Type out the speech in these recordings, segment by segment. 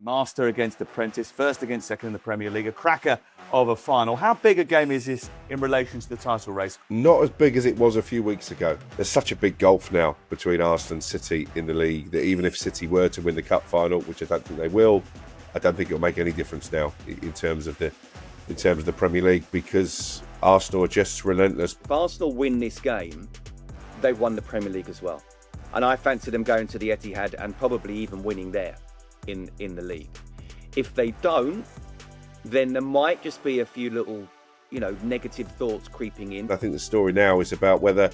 Master against apprentice, first against second in the Premier League, a cracker of a final. How big a game is this in relation to the title race? Not as big as it was a few weeks ago. There's such a big gulf now between Arsenal and City in the league that even if City were to win the cup final, which I don't think they will, I don't think it'll make any difference now in terms of the Premier League, because Arsenal are just relentless. If Arsenal win this game, they've won the Premier League as well. And I fancy them going to the Etihad and probably even winning there in the league. If they don't, then there might just be a few little, negative thoughts creeping in. I think the story now is about whether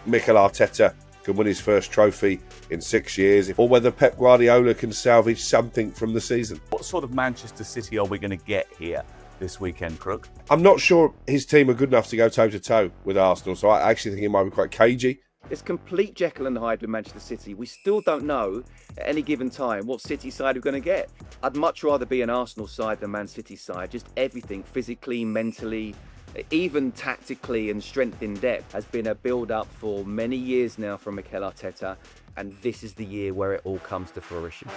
Mikel Arteta can win his first trophy in 6 years, or whether Pep Guardiola can salvage something from the season. What sort of Manchester City are we going to get here this weekend, Crook? I'm not sure his team are good enough to go toe-to-toe with Arsenal, so I actually think it might be quite cagey. It's complete Jekyll and Hyde with Manchester City. We still don't know at any given time what City side we're going to get. I'd much rather be an Arsenal side than Man City side. Just everything, physically, mentally, even tactically and strength in depth, has been a build-up for many years now from Mikel Arteta, and this is the year where it all comes to fruition.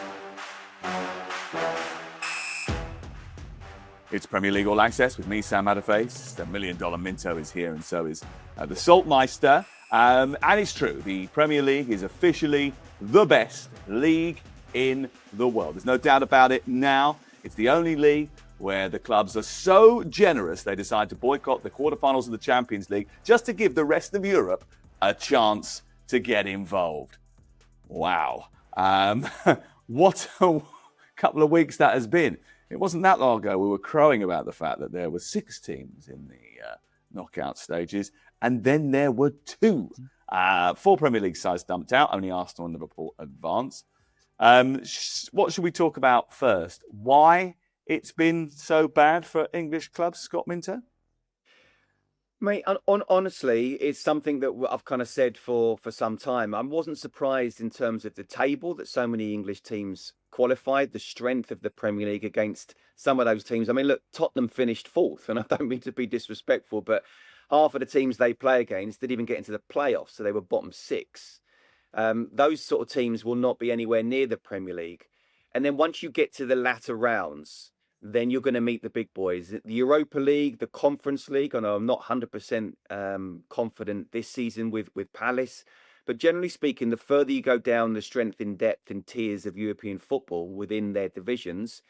It's Premier League All Access with me, Sam Matterface. The $1 Million Minto is here, and so is the Saltmeister. And it's true, the Premier League is officially the best league in the world. There's no doubt about it now. It's the only league where the clubs are so generous they decide to boycott the quarterfinals of the Champions League just to give the rest of Europe a chance to get involved. Wow. What a couple of weeks that has been. It wasn't that long ago we were crowing about the fact that there were 6 teams in the knockout stages, and then there were 2. 4 Premier League sides dumped out, only Arsenal and Liverpool advanced. What should we talk about first? Why it's been so bad for English clubs, Scott Minto? Mate, honestly, it's something that I've kind of said for some time. I wasn't surprised in terms of the table that so many English teams qualified, the strength of the Premier League against some of those teams. I mean, look, Tottenham finished 4th, and I don't mean to be disrespectful, but half of the teams they play against didn't even get into the playoffs, so they were bottom 6. Those sort of teams will not be anywhere near the Premier League. And then once you get to the latter rounds, then you're going to meet the big boys. The Europa League, the Conference League. I know I'm not 100% confident this season with Palace. But generally speaking, the further you go down the strength in depth and tiers of European football within their divisions,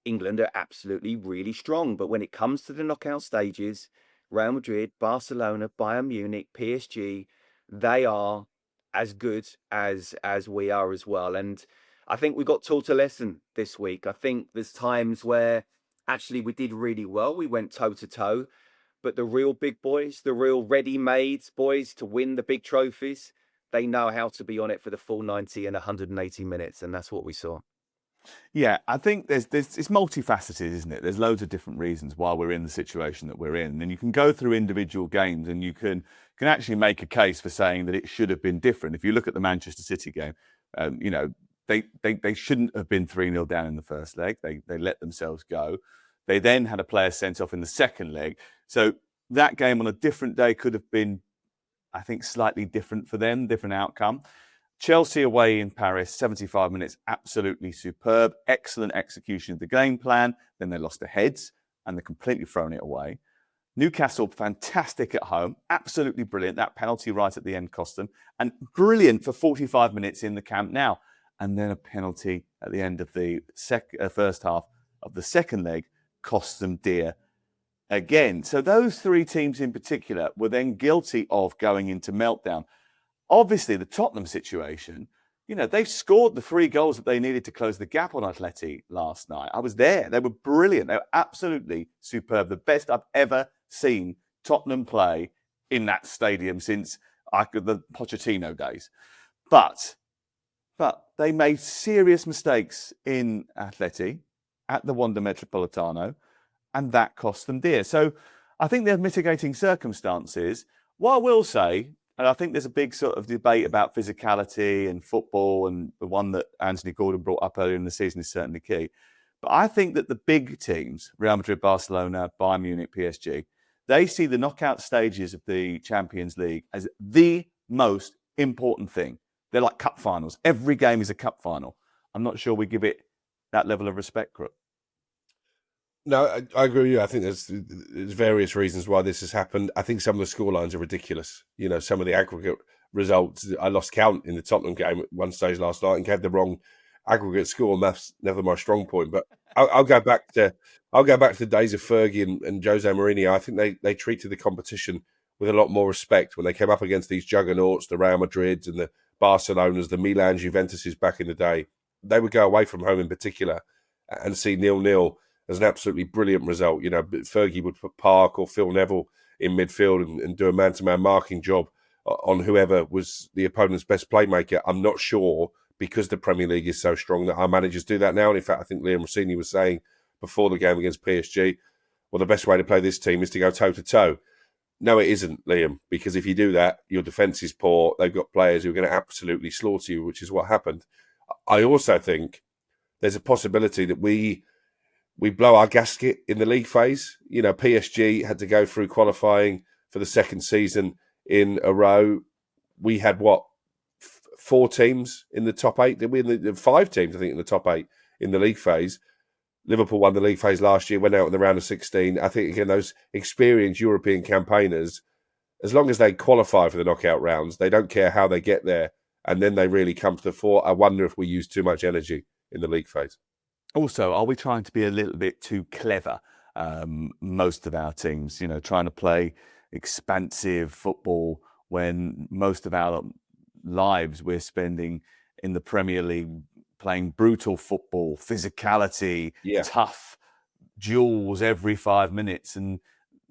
England are absolutely really strong. But when it comes to the knockout stages, Real Madrid, Barcelona, Bayern Munich, PSG, they are as good as we are as well. And I think we got taught a lesson this week. I think there's times where actually we did really well. We went toe-to-toe. But the real big boys, the real ready-made boys to win the big trophies, they know how to be on it for the full 90 and 180 minutes. And that's what we saw. Yeah, I think it's multifaceted, isn't it? There's loads of different reasons why we're in the situation that we're in. And you can go through individual games and you can actually make a case for saying that it should have been different. If you look at the Manchester City game, they shouldn't have been 3-0 down in the first leg. They let themselves go. They then had a player sent off in the second leg. So that game on a different day could have been, I think, slightly different for them, different outcome. Chelsea away in Paris, 75 minutes, absolutely superb. Excellent execution of the game plan. Then they lost their heads and they're completely thrown it away. Newcastle, fantastic at home. Absolutely brilliant. That penalty right at the end cost them. And brilliant for 45 minutes in the Camp Nou. And then a penalty at the end of the first half of the second leg cost them dear again. So those 3 teams in particular were then guilty of going into meltdown. Obviously, the Tottenham situation, they've scored the 3 goals that they needed to close the gap on Atleti last night. I was there. They were brilliant. They were absolutely superb. The best I've ever seen Tottenham play in that stadium since the Pochettino days. But they made serious mistakes in Atleti at the Wanda Metropolitano, and that cost them dear. So I think there are mitigating circumstances. What I will say, and I think there's a big sort of debate about physicality and football, and the one that Anthony Gordon brought up earlier in the season is certainly key. But I think that the big teams, Real Madrid, Barcelona, Bayern Munich, PSG, they see the knockout stages of the Champions League as the most important thing. They're like cup finals. Every game is a cup final. I'm not sure we give it that level of respect, Crook? No, I agree with you. I think there's various reasons why this has happened. I think some of the scorelines are ridiculous. You know, some of the aggregate results. I lost count in the Tottenham game at one stage last night and gave the wrong aggregate score. Maths never my strong point. But I'll go back to the days of Fergie and Jose Mourinho. I think they treated the competition with a lot more respect when they came up against these juggernauts, the Real Madrids and the Barcelonas, the Milan, Juventuses back in the day. They would go away from home in particular and see 0-0 as an absolutely brilliant result. You know, Fergie would put Park or Phil Neville in midfield and do a man-to-man marking job on whoever was the opponent's best playmaker. I'm not sure, because the Premier League is so strong, that our managers do that now. And in fact, I think Liam Rossini was saying before the game against PSG, well, the best way to play this team is to go toe-to-toe. No, it isn't, Liam, because if you do that, your defence is poor. They've got players who are going to absolutely slaughter you, which is what happened. I also think there's a possibility that we blow our gasket in the league phase. You know, PSG had to go through qualifying for the second season in a row. We had, 4 teams in the top 8? Did we? 5 teams, I think, in the top 8 in the league phase. Liverpool won the league phase last year, went out in the round of 16. I think, again, those experienced European campaigners, as long as they qualify for the knockout rounds, they don't care how they get there, and then they really come to the fore. I wonder if we use too much energy in the league phase. Also, are we trying to be a little bit too clever? Most of our teams, you know, trying to play expansive football when most of our lives we're spending in the Premier League playing brutal football, physicality, tough duels every 5 minutes, and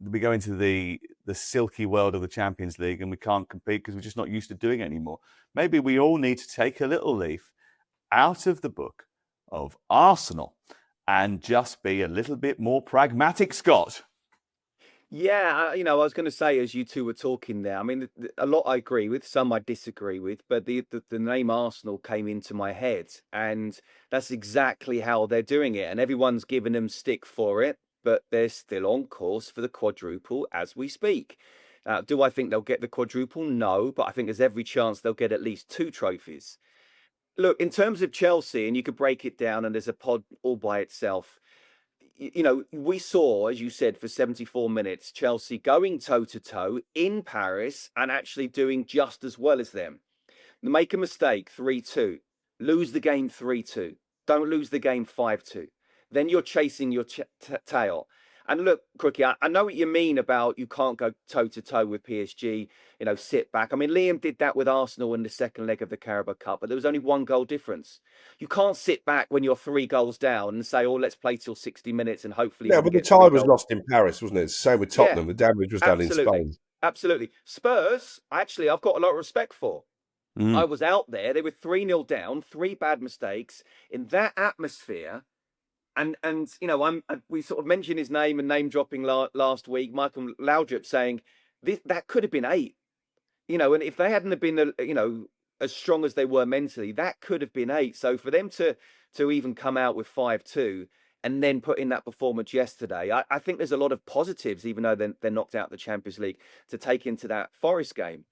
we go into the silky world of the Champions League and we can't compete because we're just not used to doing it anymore. Maybe we all need to take a little leaf out of the book of Arsenal and just be a little bit more pragmatic, Scott. Yeah, I was going to say, as you two were talking there, I mean, a lot I agree with, some I disagree with, but the name Arsenal came into my head, and that's exactly how they're doing it. And everyone's giving them stick for it, but they're still on course for the quadruple as we speak. Do I think they'll get the quadruple? No, but I think there's every chance they'll get at least 2 trophies. Look, in terms of Chelsea, and you could break it down, and there's a pod all by itself. We saw, as you said, for 74 minutes, Chelsea going toe-to-toe in Paris and actually doing just as well as them. Make a mistake, 3-2. Lose the game 3-2. Don't lose the game 5-2. Then you're chasing your tail. And look, Crookie, I know what you mean about you can't go toe-to-toe with PSG, sit back. I mean, Liam did that with Arsenal in the second leg of the Carabao Cup, but there was only 1 goal difference. You can't sit back when you're 3 goals down and say, let's play till 60 minutes and hopefully... Yeah, but the tie was lost in Paris, wasn't it? It's the same with Tottenham. The damage was done in Spain. Absolutely. Spurs, actually, I've got a lot of respect for. I was out there. They were 3-0 down, 3 bad mistakes. In that atmosphere... And we sort of mentioned his name and name dropping last week, Michael Laudrup saying that could have been 8, and if they hadn't have been, as strong as they were mentally, that could have been 8. So for them to even come out with 5-2 and then put in that performance yesterday, I think there's a lot of positives, even though they're knocked out of the Champions League, to take into that Forest game.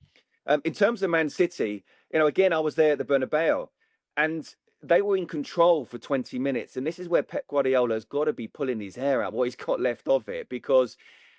In terms of Man City, again, I was there at the Bernabeu, and they were in control for 20 minutes. And this is where Pep Guardiola has got to be pulling his hair out, what he's got left of it, because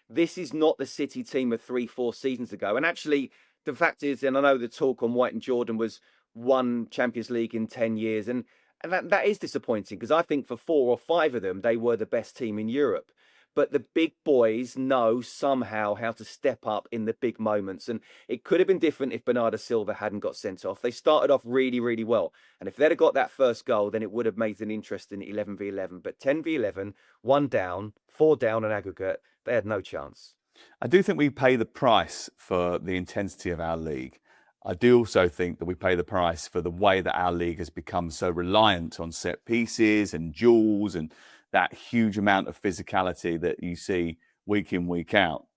this is not the City team of 3-4 seasons ago. And actually, the fact is, and I know the talk on White and Jordan was 1 Champions League in 10 years. And that is disappointing, because I think for 4 or 5 of them, they were the best team in Europe. But the big boys know somehow how to step up in the big moments. And it could have been different if Bernardo Silva hadn't got sent off. They started off really, really well. And if they'd have got that first goal, then it would have made an interesting 11v11. But 10v11, 1 down, 4 down on aggregate, they had no chance. I do think we pay the price for the intensity of our league. I do also think that we pay the price for the way that our league has become so reliant on set pieces and duels and that huge amount of physicality that you see week in, week out.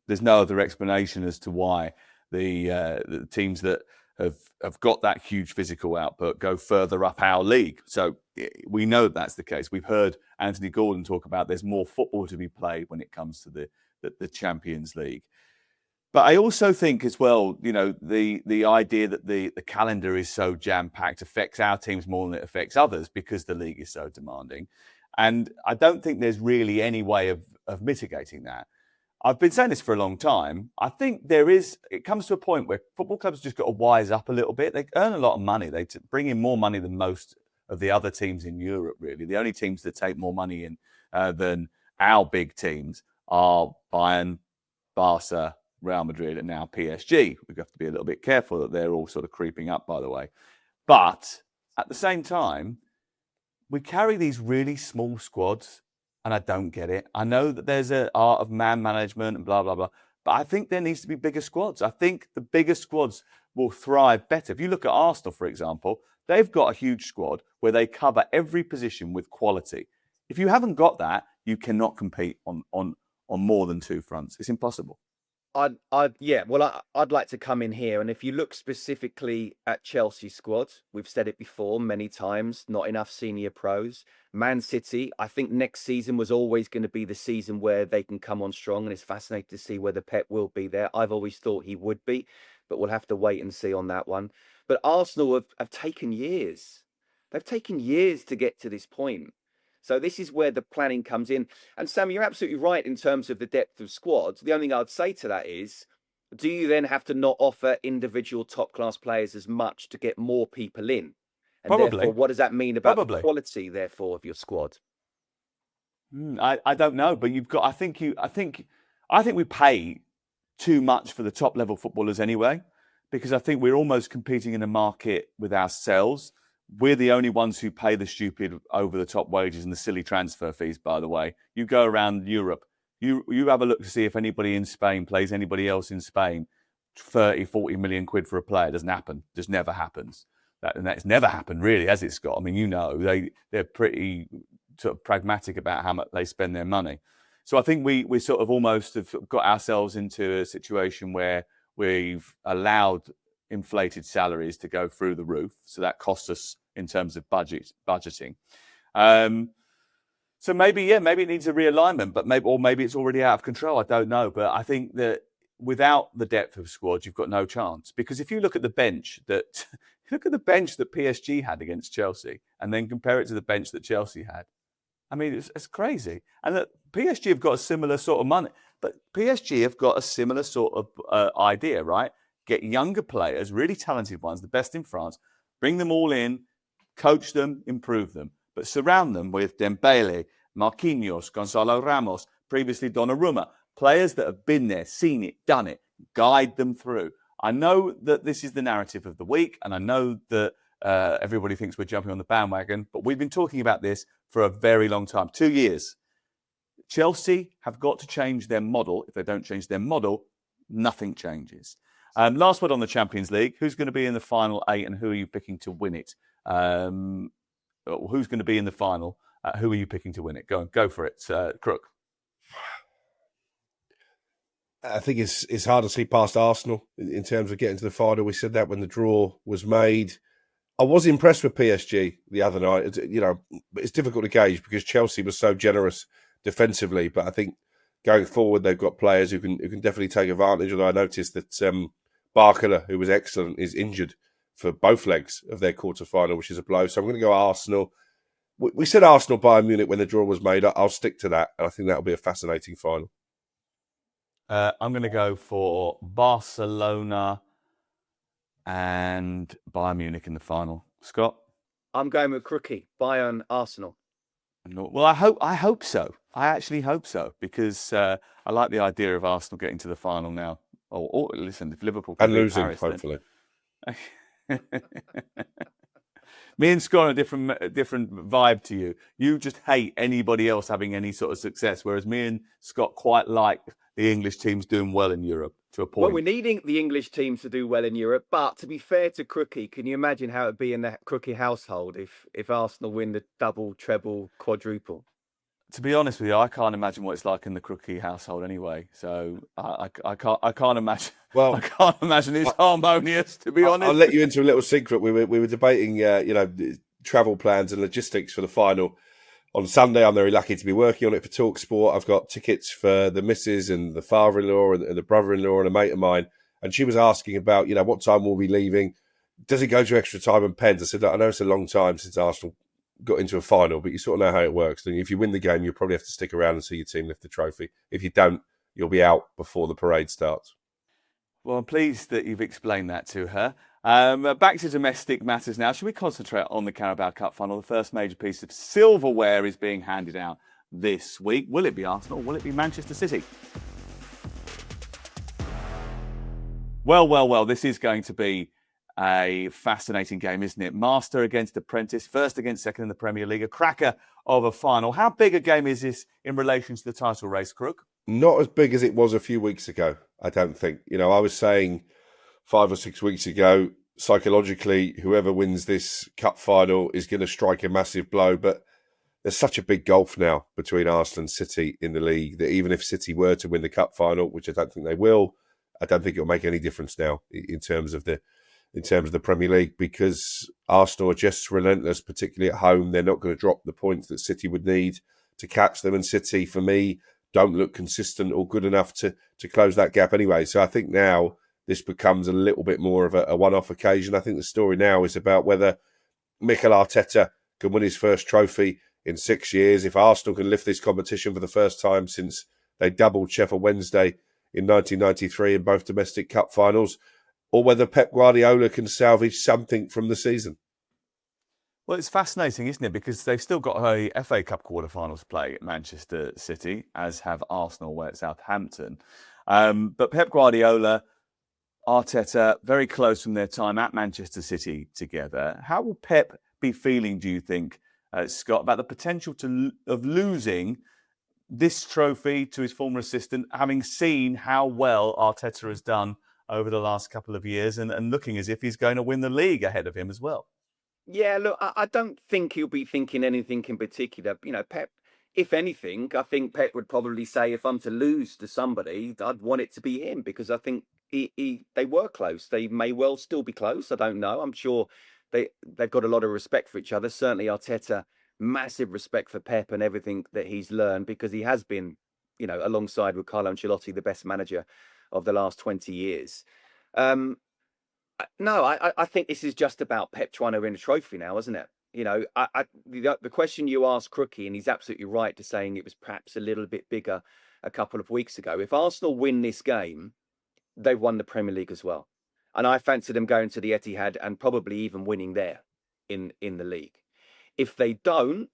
There's no other explanation as to why the teams that have got that huge physical output go further up our league. So we know that's the case. We've heard Anthony Gordon talk about there's more football to be played when it comes to the Champions League. But I also think as well, the idea that the calendar is so jam-packed affects our teams more than it affects others because the league is so demanding. And I don't think there's really any way of mitigating that. I've been saying this for a long time. I think it comes to a point where football clubs just got to wise up a little bit. They earn a lot of money. They bring in more money than most of the other teams in Europe, really. The only teams that take more money in than our big teams are Bayern, Barca, Real Madrid, and now PSG. We have to be a little bit careful that they're all sort of creeping up, by the way. But at the same time, we carry these really small squads, and I don't get it. I know that there's an art of man management and blah, blah, blah, but I think there needs to be bigger squads. I think the bigger squads will thrive better. If you look at Arsenal, for example, they've got a huge squad where they cover every position with quality. If you haven't got that, you cannot compete on more than two fronts. It's impossible. I'd like to come in here, and if you look specifically at Chelsea's squad, we've said it before many times, not enough senior pros. Man City, I think next season was always going to be the season where they can come on strong, and it's fascinating to see whether Pep will be there. I've always thought he would be, but we'll have to wait and see on that one. But Arsenal have taken years. They've taken years to get to this point. So this is where the planning comes in. And Sam, you're absolutely right in terms of the depth of squad. The only thing I'd say to that is, do you then have to not offer individual top-class players as much to get more people in? And Probably. Therefore, what does that mean about the quality, therefore, of your squad? I don't know, but you've got. I think we pay too much for the top-level footballers anyway, because I think we're almost competing in a market with ourselves. We're the only ones who pay the stupid over-the-top wages and the silly transfer fees, by the way. You go around Europe, you have a look to see if anybody in Spain plays anybody else in Spain, 30, 40 million quid for a player. It doesn't happen. Just never happens. That's never happened, really, has it, Scott? I mean, they're pretty sort of pragmatic about how much they spend their money. So I think we sort of almost have got ourselves into a situation where we've allowed inflated salaries to go through the roof. So that costs us in terms of budgeting. So maybe it needs a realignment, but maybe it's already out of control. I don't know. But I think that without the depth of squad, you've got no chance. Because if you look at the bench that PSG had against Chelsea and then compare it to the bench that Chelsea had, I mean, it's crazy. And that PSG have got a similar sort of money, but PSG have got a similar sort of idea, right? Get younger players, really talented ones, the best in France, bring them all in, coach them, improve them, but surround them with Dembele, Marquinhos, Gonzalo Ramos, previously Donnarumma, players that have been there, seen it, done it, guide them through. I know that this is the narrative of the week, and I know that everybody thinks we're jumping on the bandwagon, but we've been talking about this for a very long time, 2 years. Chelsea have got to change their model. If they don't change their model, nothing changes. Last word on the Champions League. Who's going to be in the final 8 and who are you picking to win it? Who's going to be in the final? Who are you picking to win it? Go for it, Crook. I think it's hard to see past Arsenal in terms of getting to the final. We said that when the draw was made. I was impressed with PSG the other night. It's difficult to gauge because Chelsea was so generous defensively, but I think going forward they've got players who can definitely take advantage. And I noticed that Barker, who was excellent, is injured for both legs of their quarter-final, which is a blow. So I'm going to go Arsenal. We said Arsenal Bayern Munich when the draw was made. I'll stick to that, and I think that'll be a fascinating final. I'm going to go for Barcelona and Bayern Munich in the final. Scott? I'm going with Crookie, Bayern, Arsenal. Well, I hope so. I actually hope so, because I like the idea of Arsenal getting to the final now. Or listen, if Liverpool can and losing, Paris, hopefully. Me and Scott are a different vibe to you. You just hate anybody else having any sort of success, whereas me and Scott quite like the English teams doing well in Europe to a point. Well, we're needing the English teams to do well in Europe, but to be fair to Crookie, can you imagine how it'd be in that Crookie household if Arsenal win the double, treble, quadruple? To be honest with you, I can't imagine what it's like in the Crookie household anyway. So I can't imagine. Well, I can't imagine it's harmonious. To be honest, I'll let you into a little secret. We were debating, travel plans and logistics for the final on Sunday. I'm very lucky to be working on it for talkSPORT. I've got tickets for the missus and the father-in-law and the brother-in-law and a mate of mine. And she was asking about, what time we'll be leaving. Does it go to extra time and pens? I said, I know it's a long time since Arsenal got into a final, but you sort of know how it works. And if you win the game, you'll probably have to stick around and see your team lift the trophy. If you don't, you'll be out before the parade starts. Well, I'm pleased that you've explained that to her. Back to domestic matters now. Should we concentrate on the Carabao Cup final? The first major piece of silverware is being handed out this week. Will it be Arsenal or will it be Manchester City? Well, this is going to be a fascinating game, isn't it? Master against apprentice, first against second in the Premier League, a cracker of a final. How big a game is this in relation to the title race, Crook? Not as big as it was a few weeks ago, I don't think. I was saying 5 or 6 weeks ago, psychologically, whoever wins this cup final is going to strike a massive blow. But there's such a big gulf now between Arsenal and City in the league that even if City were to win the cup final, which I don't think they will, I don't think it'll make any difference now in terms of the Premier League, because Arsenal are just relentless, particularly at home. They're not going to drop the points that City would need to catch them. And City, for me, don't look consistent or good enough to close that gap anyway. So I think now this becomes a little bit more of a one-off occasion. I think the story now is about whether Mikel Arteta can win his first trophy in 6 years. If Arsenal can lift this competition for the first time since they doubled Sheffield Wednesday in 1993 in both domestic cup finals, or whether Pep Guardiola can salvage something from the season. Well, it's fascinating, isn't it? Because they've still got a FA Cup quarter-final to play at Manchester City, as have Arsenal away at Southampton. But Pep Guardiola, Arteta, very close from their time at Manchester City together. How will Pep be feeling, do you think, Scott, about the potential of losing this trophy to his former assistant, having seen how well Arteta has done over the last couple of years and looking as if he's going to win the league ahead of him as well? Yeah, look, I don't think he'll be thinking anything in particular. Pep, if anything, I think Pep would probably say, if I'm to lose to somebody, I'd want it to be him, because I think they were close. They may well still be close. I don't know. I'm sure they've got a lot of respect for each other. Certainly Arteta, massive respect for Pep and everything that he's learned, because he has been, alongside with Carlo Ancelotti, the best manager of the last 20 years. No, I think this is just about Pep trying to win a trophy now, isn't it? The question you asked Crookie, and he's absolutely right to saying it was perhaps a little bit bigger a couple of weeks ago. If Arsenal win this game, they've won the Premier League as well. And I fancy them going to the Etihad and probably even winning there in the league. If they don't,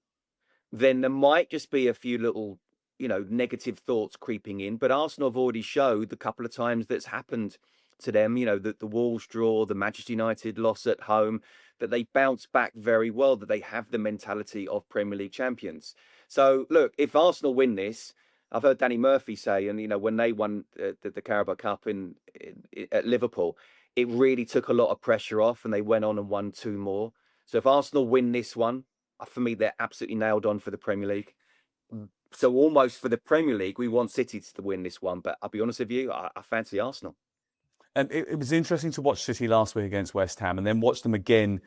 then there might just be a few little, negative thoughts creeping in. But Arsenal have already showed the couple of times that's happened to them, the Wolves draw, the Manchester United loss at home, that they bounce back very well, that they have the mentality of Premier League champions. So, look, if Arsenal win this, I've heard Danny Murphy say, and, when they won the Carabao Cup at Liverpool, it really took a lot of pressure off and they went on and won 2 more. So if Arsenal win this one, for me, they're absolutely nailed on for the Premier League. So almost for the Premier League, we want City to win this one. But I'll be honest with you, I fancy Arsenal. And it was interesting to watch City last week against West Ham and then watch them again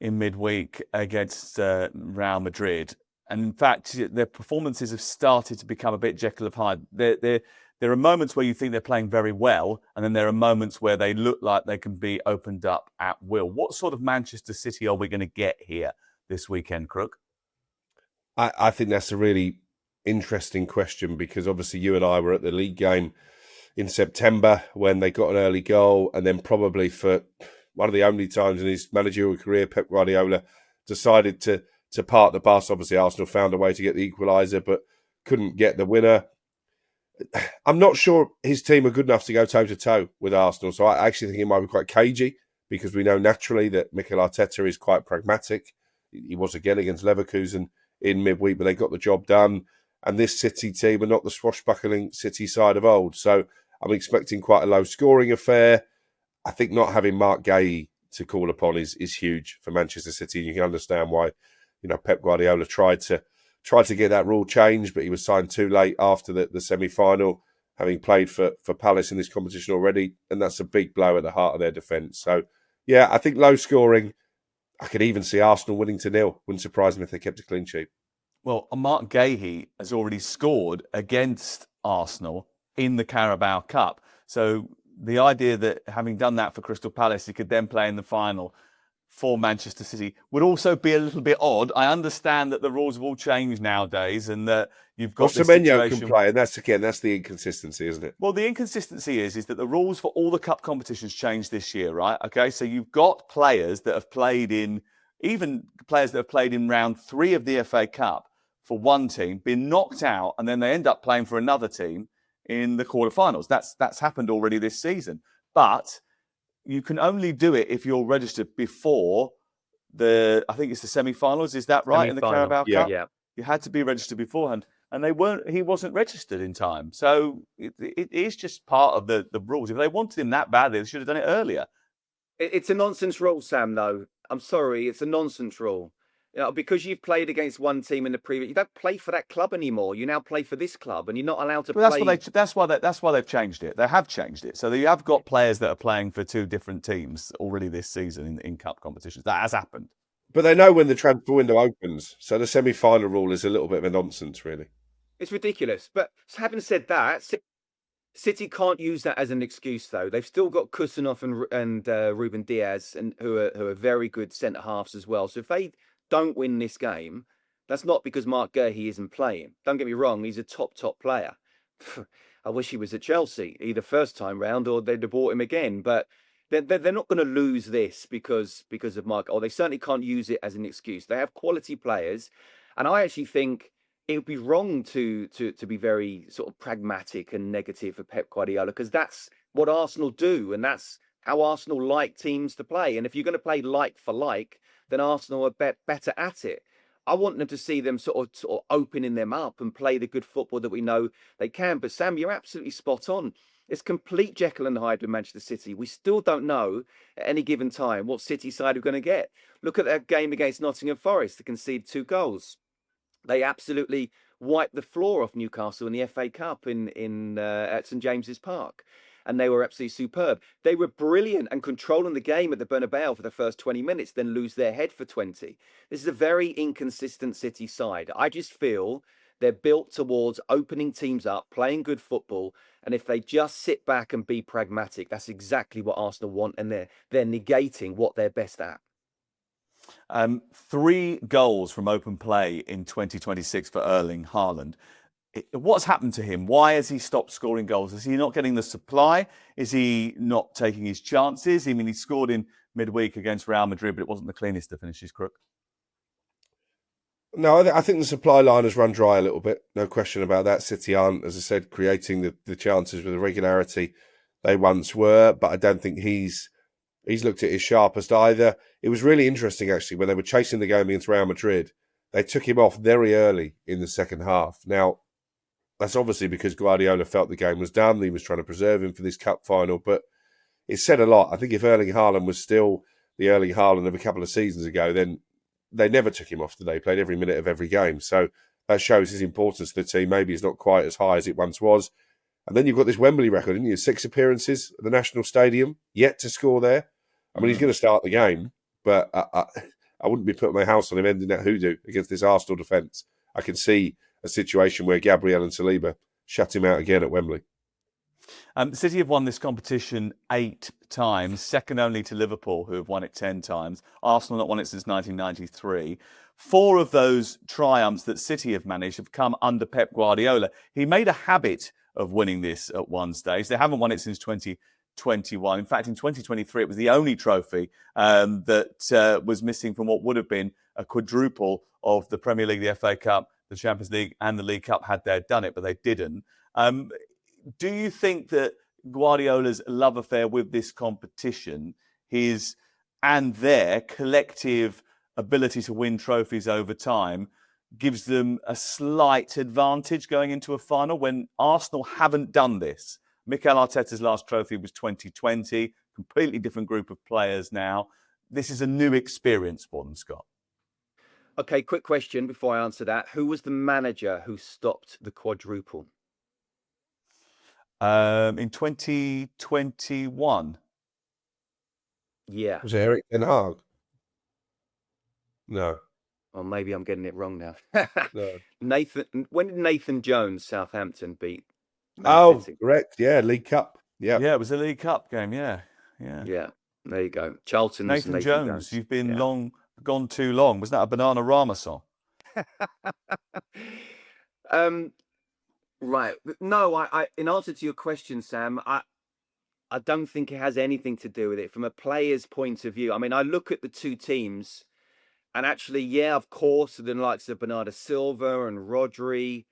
in midweek against Real Madrid. And in fact, their performances have started to become a bit Jekyll of Hyde. There are moments where you think they're playing very well, and then there are moments where they look like they can be opened up at will. What sort of Manchester City are we going to get here this weekend, Crook? I think that's a really interesting question, because obviously you and I were at the league game in September when they got an early goal, and then probably for one of the only times in his managerial career, Pep Guardiola decided to park the bus. Obviously, Arsenal found a way to get the equaliser, but couldn't get the winner. I'm not sure his team are good enough to go toe-to-toe with Arsenal, so I actually think he might be quite cagey, because we know naturally that Mikel Arteta is quite pragmatic. He was again against Leverkusen in midweek, but they got the job done. And this City team are not the swashbuckling City side of old. So I'm expecting quite a low-scoring affair. I think not having Mark Gay to call upon is huge for Manchester City. You can understand why, Pep Guardiola tried to get that rule changed, but he was signed too late after the semi-final, having played for Palace in this competition already, and that's a big blow at the heart of their defence. So, yeah, I think low-scoring. I could even see Arsenal winning 2-0. Wouldn't surprise me if they kept a clean sheet. Well, Mark Gahey has already scored against Arsenal in the Carabao Cup. So the idea that having done that for Crystal Palace, he could then play in the final for Manchester City would also be a little bit odd. I understand that the rules have all changed nowadays and that you've got this Semenyo situation. can play, and that's the inconsistency, isn't it? Well, the inconsistency is that the rules for all the cup competitions changed this year, right? Okay, so you've got players that have played in, even players that have played in round 3 of the FA Cup for one team, been knocked out, and then they end up playing for another team in the quarterfinals. That's happened already this season. But you can only do it if you're registered before I think it's the semi-finals, is that right? In the Carabao Cup? Yeah. You had to be registered beforehand. And he wasn't registered in time. So it is just part of the rules. If they wanted him that badly, they should have done it earlier. It's a nonsense rule, Sam, though. I'm sorry, it's a nonsense rule. Because you've played against one team in the previous, you don't play for that club anymore. You now play for this club, and you're not allowed to play. That's why they've changed it. They have changed it. So you have got players that are playing for 2 different teams already this season in cup competitions. That has happened. But they know when the transfer window opens. So the semi-final rule is a little bit of a nonsense, really. It's ridiculous. But having said that, City can't use that as an excuse, though. They've still got Kusanov and Ruben Diaz, and who are very good centre halves as well. So if they don't win this game, that's not because Mark Gahey isn't playing. Don't get me wrong; he's a top player. I wish he was at Chelsea either first time round or they'd have bought him again. But they're not going to lose this because of Mark. Or they certainly can't use it as an excuse. They have quality players, and I actually think it would be wrong to be very sort of pragmatic and negative for Pep Guardiola, because that's what Arsenal do, and that's how Arsenal like teams to play. And if you're going to play like for like, then Arsenal are better at it. I want them to see them sort of opening them up and play the good football that we know they can. But Sam, you're absolutely spot on. It's complete Jekyll and Hyde with Manchester City. We still don't know at any given time what City side we're going to get. Look at that game against Nottingham Forest to concede 2 goals. They absolutely wiped the floor off Newcastle in the FA Cup at St James's Park. And they were absolutely superb. They were brilliant and controlling the game at the Bernabeu for the first 20 minutes, then lose their head for 20. This is a very inconsistent City side. I just feel they're built towards opening teams up, playing good football. And if they just sit back and be pragmatic, that's exactly what Arsenal want. And they're negating what they're best at. 3 goals from open play in 2026 for Erling Haaland. What's happened to him? Why has he stopped scoring goals? Is he not getting the supply? Is he not taking his chances? I mean, he scored in midweek against Real Madrid, but it wasn't the cleanest of finishes, Crook. No, I think the supply line has run dry a little bit. No question about that. City aren't, as I said, creating the chances with the regularity they once were, but I don't think he's looked at his sharpest either. It was really interesting, actually, when they were chasing the game against Real Madrid. They took him off very early in the second half. Now, that's obviously because Guardiola felt the game was done. He was trying to preserve him for this cup final, but it said a lot. I think if Erling Haaland was still the Erling Haaland of a couple of seasons ago, then they never took him off today. He played every minute of every game. So that shows his importance to the team. Maybe it's not quite as high as it once was. And then you've got this Wembley record, haven't you? 6 appearances at the National Stadium, yet to score there. I mean, he's going to start the game, but I wouldn't be putting my house on him ending that hoodoo against this Arsenal defence. I can see a situation where Gabriel and Saliba shut him out again at Wembley. City have won this competition 8 times, second only to Liverpool, who have won it 10 times. Arsenal not won it since 1993. 4 of those triumphs that City have managed have come under Pep Guardiola. He made a habit of winning this at one stage. They haven't won it since 2021. In fact, in 2023, it was the only trophy that was missing from what would have been a quadruple of the Premier League, the FA Cup, the Champions League and the League Cup had they done it, but they didn't. Do you think that Guardiola's love affair with this competition, his and their collective ability to win trophies over time, gives them a slight advantage going into a final when Arsenal haven't done this? Mikel Arteta's last trophy was 2020, completely different group of players now. This is a new experience for them, Scott. Okay, quick question before I answer that. Who was the manager who stopped the quadruple? In 2021. Yeah. Was it Eric Ten Hag? No. Or maybe I'm getting it wrong now. No. When did Nathan Jones, Southampton, beat Man Oh, City? correct. Yeah, League Cup. Yeah. Yeah, it was a League Cup game. Yeah, yeah. Yeah, there you go. Charlton's Nathan Nathan Jones, Jones. you've been Yeah. gone too long. Was that a Banana Rama song? um, right. No, in answer to your question, Sam, I don't think it has anything to do with it from a player's point of view. I mean, I look at the two teams, and actually, yeah, of course, the likes of Bernardo Silva and Rodri,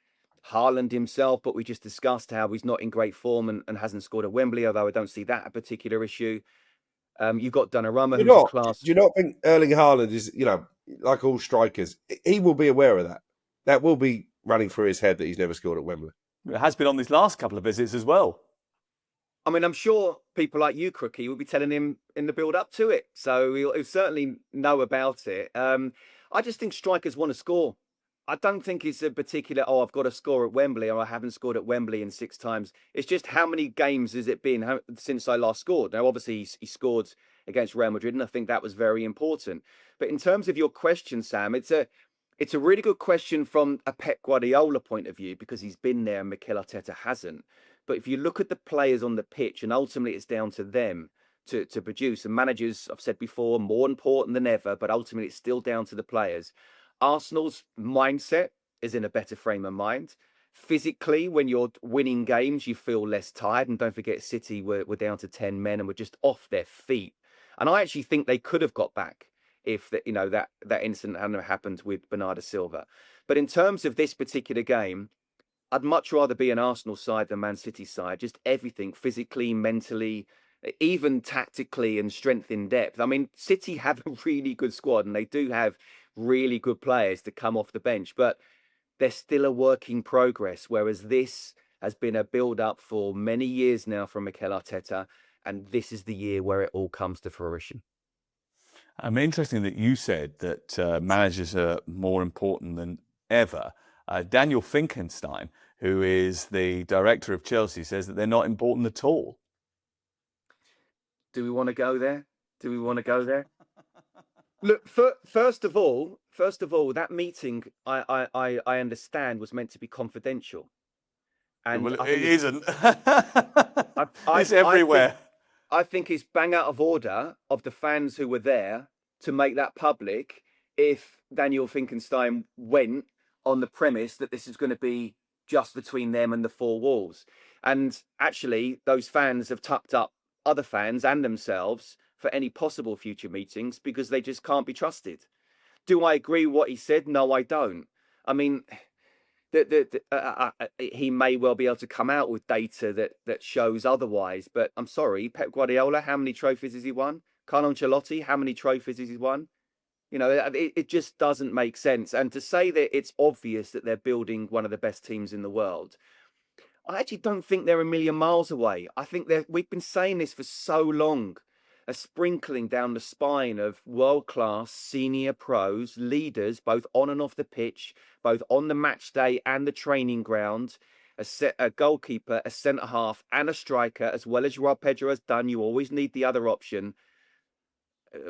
Haaland himself, but we just discussed how he's not in great form and hasn't scored at Wembley, although I don't see that a particular issue. You've got Donnarumma, Do you who's a not? class. Do you not think Erling Haaland is, like all strikers, he will be aware of that. That will be running through his head that he's never scored at Wembley. It has been on these last couple of visits as well. I mean, I'm sure people like you, Crookie, will be telling him in the build up to it. So he'll certainly know about it. I just think strikers want to score. I don't think it's a particular, I've got to score at Wembley or I haven't scored at Wembley in 6 times. It's just how many games has it been since I last scored? Now, obviously, he scored against Real Madrid, and I think that was very important. But in terms of your question, Sam, it's a really good question from a Pep Guardiola point of view because he's been there and Mikel Arteta hasn't. But if you look at the players on the pitch, and ultimately it's down to them to produce, and managers, I've said before, more important than ever, but ultimately it's still down to the players. Arsenal's mindset is in a better frame of mind. Physically, when you're winning games, you feel less tired. And don't forget, City were down to 10 men and were just off their feet. And I actually think they could have got back if that incident hadn't happened with Bernardo Silva. But in terms of this particular game, I'd much rather be an Arsenal side than Man City side. Just everything, physically, mentally, even tactically and strength in depth. I mean, City have a really good squad and they do have really good players to come off the bench, but they're still a work in progress. Whereas this has been a build-up for many years now from Mikel Arteta, and this is the year where it all comes to fruition. Interesting that you said that managers are more important than ever. Daniel Finkenstein, who is the director of Chelsea, says that they're not important at all. Do we want to go there? Look, first of all, that meeting, I understand, was meant to be confidential. And well, it isn't. It's everywhere. I think it's bang out of order of the fans who were there to make that public if Daniel Finkenstein went on the premise that this is going to be just between them and the 4 walls. And actually, those fans have tucked up other fans and themselves for any possible future meetings because they just can't be trusted. Do I agree with what he said? No, I don't. I mean, he may well be able to come out with data that shows otherwise, but I'm sorry, Pep Guardiola, how many trophies has he won? Carlo Ancelotti, how many trophies has he won? It just doesn't make sense. And to say that it's obvious that they're building one of the best teams in the world, I actually don't think they're a million miles away. I think we've been saying this for so long. A sprinkling down the spine of world-class senior pros, leaders, both on and off the pitch, both on the match day and the training ground, a goalkeeper, a centre-half and a striker, as well as Rob Pedro has done. You always need the other option.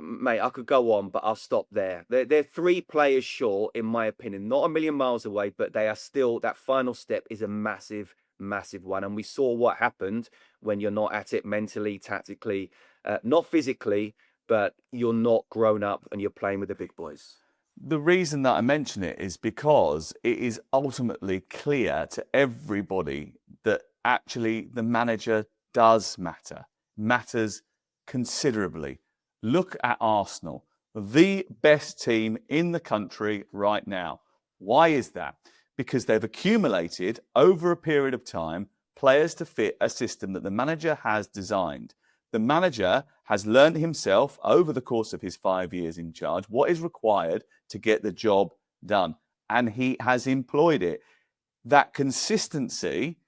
Mate, I could go on, but I'll stop there. They're 3 players short, in my opinion. Not a million miles away, but they are still, that final step is a massive, massive one. And we saw what happened when you're not at it mentally, tactically, not physically, but you're not grown up and you're playing with the big boys. The reason that I mention it is because it is ultimately clear to everybody that actually the manager does matters considerably. Look at Arsenal, the best team in the country right now. Why is that? Because they've accumulated over a period of time players to fit a system that the manager has designed. The manager has learned himself over the course of his 5 years in charge what is required to get the job done. And he has employed it. That consistency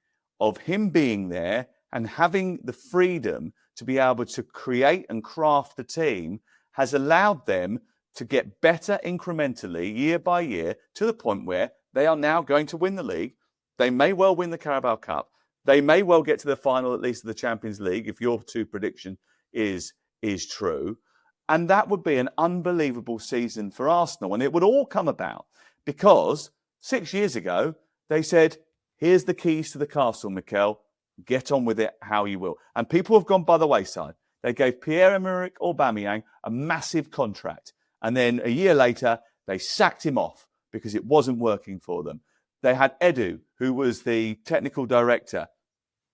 of him being there and having the freedom to be able to create and craft the team has allowed them to get better incrementally year by year to the point where they are now going to win the league. They may well win the Carabao Cup. They may well get to the final, at least of the Champions League, if your 2 prediction is true. And that would be an unbelievable season for Arsenal. And it would all come about because 6 years ago, they said, here's the keys to the castle, Mikel. Get on with it how you will. And people have gone by the wayside. They gave Pierre-Emerick Aubameyang a massive contract. And then a year later, they sacked him off because it wasn't working for them. They had Edu, who was the technical director.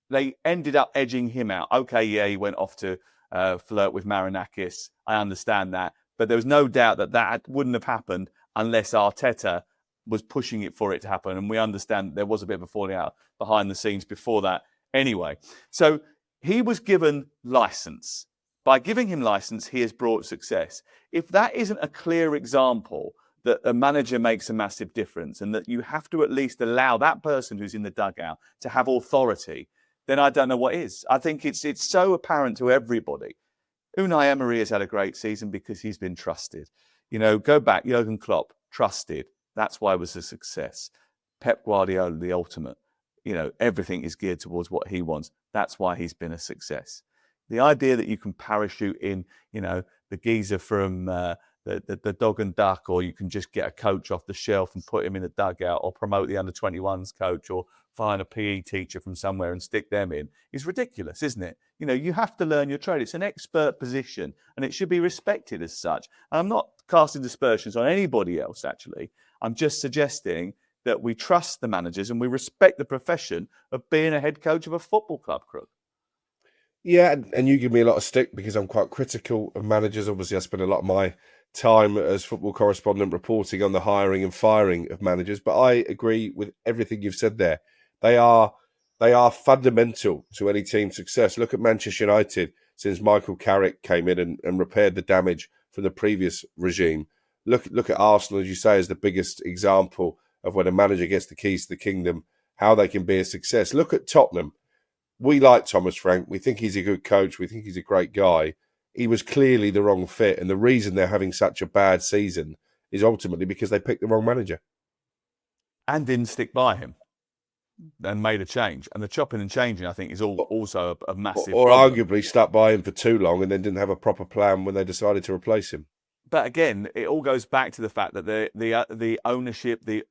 They ended up edging him out. Okay, yeah, he went off to flirt with Marinakis. I understand that. But there was no doubt that that wouldn't have happened unless Arteta was pushing it for it to happen. And we understand there was a bit of a falling out behind the scenes before that anyway. So he was given license. By giving him license, he has brought success. If that isn't a clear example that a manager makes a massive difference and that you have to at least allow that person who's in the dugout to have authority, then I don't know what is. I think it's so apparent to everybody. Unai Emery has had a great season because he's been trusted. You know, go back, Jurgen Klopp, trusted. That's why it was a success. Pep Guardiola, the ultimate. You know, everything is geared towards what he wants. That's why he's been a success. The idea that you can parachute in, you know, the geezer from the dog and duck, or you can just get a coach off the shelf and put him in the dugout, or promote the under-21s coach, or find a PE teacher from somewhere and stick them in, is ridiculous, isn't it? You know, you have to learn your trade. It's an expert position and it should be respected as such. And I'm not casting dispersions on anybody else, actually. I'm just suggesting that we trust the managers and we respect the profession of being a head coach of a football club, Crook. Yeah, and you give me a lot of stick because I'm quite critical of managers. Obviously, I spend a lot of my time as football correspondent reporting on the hiring and firing of managers. But I agree with everything you've said there. They are fundamental to any team's success. Look at Manchester United since Michael Carrick came in and repaired the damage from the previous regime. Look at Arsenal, as you say, as the biggest example of when a manager gets the keys to the kingdom, how they can be a success. Look at Tottenham. We like Thomas Frank. We think he's a good coach. We think he's a great guy. He was clearly the wrong fit. And the reason they're having such a bad season is ultimately because they picked the wrong manager. And didn't stick by him and made a change. And the chopping and changing, I think, is also a massive Or problem. arguably stuck by him for too long and then didn't have a proper plan when they decided to replace him. But again, it all goes back to the fact that the ownership, the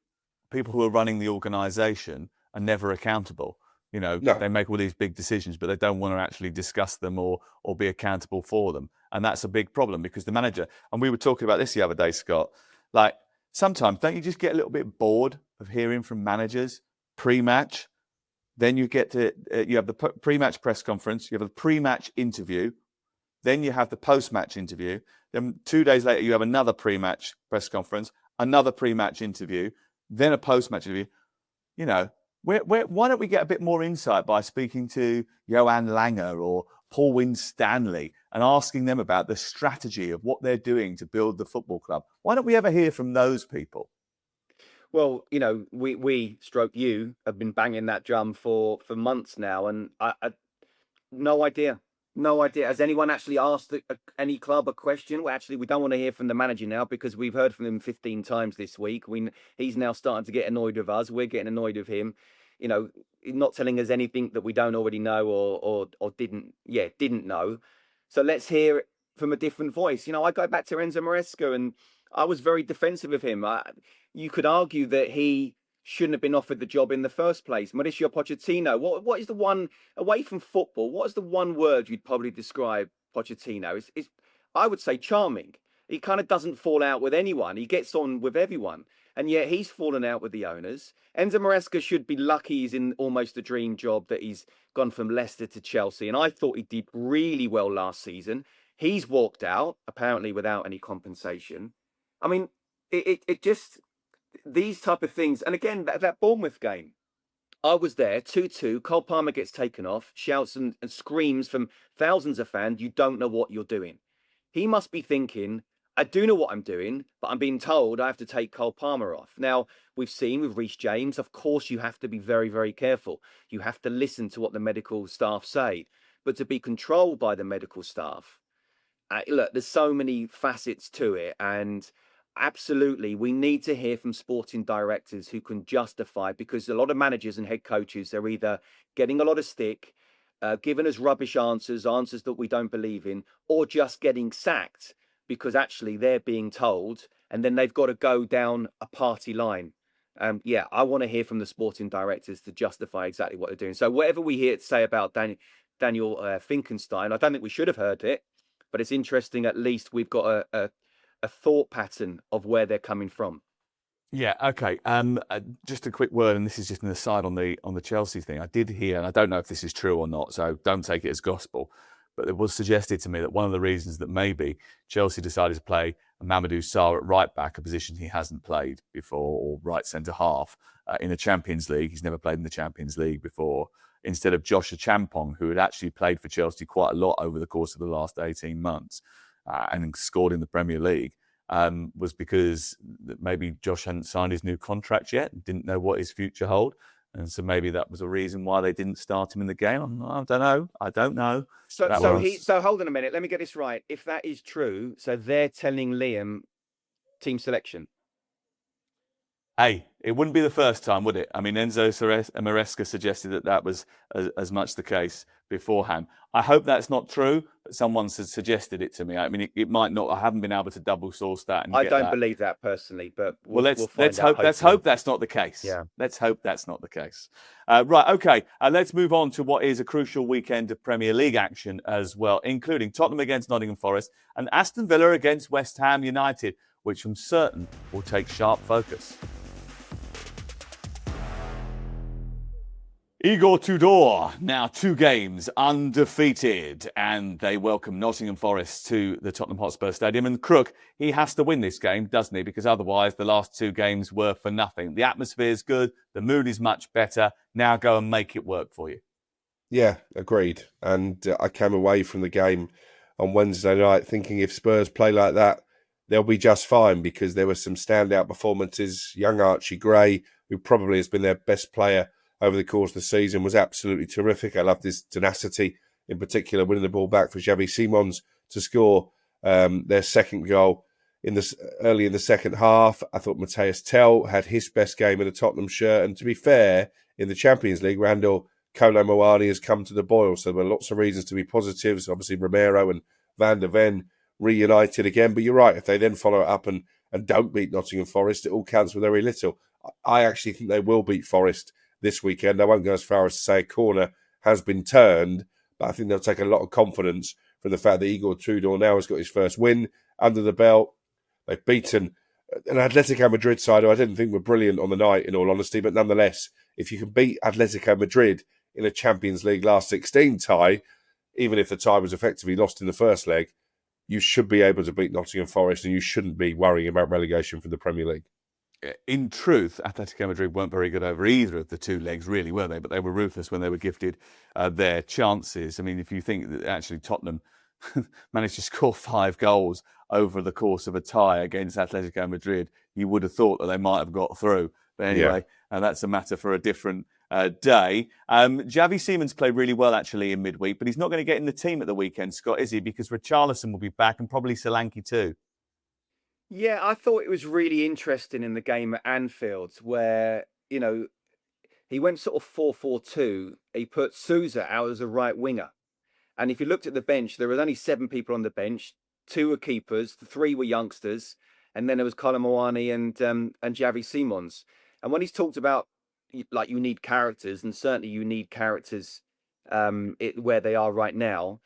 people who are running the organisation are never accountable. You know, No. They make all these big decisions, but they don't want to actually discuss them or be accountable for them. And that's a big problem because the manager, and we were talking about this the other day, Scott, like sometimes don't you just get a little bit bored of hearing from managers pre-match? Then you get to, you have the pre-match press conference, you have a pre-match interview, then you have the post-match interview. Then 2 days later, you have another pre-match press conference, another pre-match interview, then a post-match interview. You know, why don't we get a bit more insight by speaking to Johan Langer or Paul Winstanley and asking them about the strategy of what they're doing to build the football club? Why don't we ever hear from those people? Well, you know, we stroke you have been banging that drum for months now, and I no idea. No idea. Has anyone actually asked any club a question? Well, actually, we don't want to hear from the manager now because we've heard from him 15 times this week. He's now starting to get annoyed with us. We're getting annoyed with him. You know, not telling us anything that we don't already know or didn't know. So let's hear it from a different voice. You know, I go back to Enzo Maresca and I was very defensive of him. You could argue that he shouldn't have been offered the job in the first place. Mauricio Pochettino, what is the one, away from football, what is the one word you'd probably describe Pochettino? It's I would say charming. He kind of doesn't fall out with anyone. He gets on with everyone. And yet he's fallen out with the owners. Enzo Maresca should be lucky he's in almost a dream job that he's gone from Leicester to Chelsea. And I thought he did really well last season. He's walked out, apparently without any compensation. I mean, it just, these type of things. And again, that Bournemouth game, I was there, 2-2. Cole Palmer gets taken off, shouts and screams from thousands of fans, you don't know what you're doing. He must be thinking, I do know what I'm doing, but I'm being told I have to take Cole Palmer off. Now, we've seen with Reece James, of course, you have to be very, very careful. You have to listen to what the medical staff say. But to be controlled by the medical staff, look, there's so many facets to it. And absolutely, we need to hear from sporting directors who can justify, because a lot of managers and head coaches are either getting a lot of stick, giving us rubbish answers that we don't believe in, or just getting sacked because actually they're being told, and then they've got to go down a party line. Yeah, I want to hear from the sporting directors to justify exactly what they're doing. So whatever we hear to say about Daniel Finkenstein, I don't think we should have heard it, but it's interesting. At least we've got a thought pattern of where they're coming from. Yeah, okay. Just a quick word, and this is just an aside on the Chelsea thing. I did hear, and I don't know if this is true or not, so don't take it as gospel, but it was suggested to me that one of the reasons that maybe Chelsea decided to play Mamadou Sarr at right back, a position he hasn't played before, or right centre half, in the Champions League. He's never played in the Champions League before, instead of Joshua Champong, who had actually played for Chelsea quite a lot over the course of the last 18 months and scored in the Premier League. Was because maybe Josh hadn't signed his new contract yet, didn't know what his future held. And so maybe that was a reason why they didn't start him in the game. I don't know. So hold on a minute. Let me get this right. If that is true, so they're telling Liam team selection. Hey, it wouldn't be the first time, would it? I mean, Enzo Maresca suggested that was as much the case beforehand. I hope that's not true, but someone suggested it to me. I mean, it might not. I haven't been able to double source that. I don't believe that personally, but let's hope that's not the case. Yeah, let's hope that's not the case. Right, okay. Let's move on to what is a crucial weekend of Premier League action as well, including Tottenham against Nottingham Forest and Aston Villa against West Ham United, which I'm certain will take sharp focus. Igor Tudor, now 2 games undefeated, and they welcome Nottingham Forest to the Tottenham Hotspur Stadium. And Crook, he has to win this game, doesn't he? Because otherwise the last 2 games were for nothing. The atmosphere is good, the mood is much better. Now go and make it work for you. Yeah, agreed. And I came away from the game on Wednesday night thinking if Spurs play like that, they'll be just fine, because there were some standout performances. Young Archie Gray, who probably has been their best player over the course of the season, was absolutely terrific. I loved his tenacity, in particular, winning the ball back for Xavi Simons to score their second goal early in the second half. I thought Matthias Tell had his best game in a Tottenham shirt. And to be fair, in the Champions League, Randall Kolo Muani has come to the boil. So there are lots of reasons to be positives. Obviously, Romero and Van der Ven reunited again. But you're right, if they then follow it up and don't beat Nottingham Forest, it all counts for very little. I actually think they will beat Forest this weekend. I won't go as far as to say a corner has been turned, but I think they'll take a lot of confidence from the fact that Igor Tudor now has got his first win under the belt. They've beaten an Atletico Madrid side who I didn't think were brilliant on the night, in all honesty, but nonetheless, if you can beat Atletico Madrid in a Champions League last 16 tie, even if the tie was effectively lost in the first leg, you should be able to beat Nottingham Forest, and you shouldn't be worrying about relegation from the Premier League. In truth, Atletico Madrid weren't very good over either of the 2 legs, really, were they? But they were ruthless when they were gifted their chances. I mean, if you think that actually Tottenham managed to score 5 goals over the course of a tie against Atletico Madrid, you would have thought that they might have got through. But anyway, that's a matter for a different day. Xavi Simons played really well, actually, in midweek, but he's not going to get in the team at the weekend, Scott, is he? Because Richarlison will be back, and probably Solanke too. Yeah, I thought it was really interesting in the game at Anfield where, he went sort of 4-4-2. He put Sousa out as a right winger. And if you looked at the bench, there was only 7 people on the bench. 2 were keepers, 3 were youngsters. And then there was Kolo Muani and Xavi Simons. And when he's talked about, like, you need characters, and certainly you need characters where they are right now,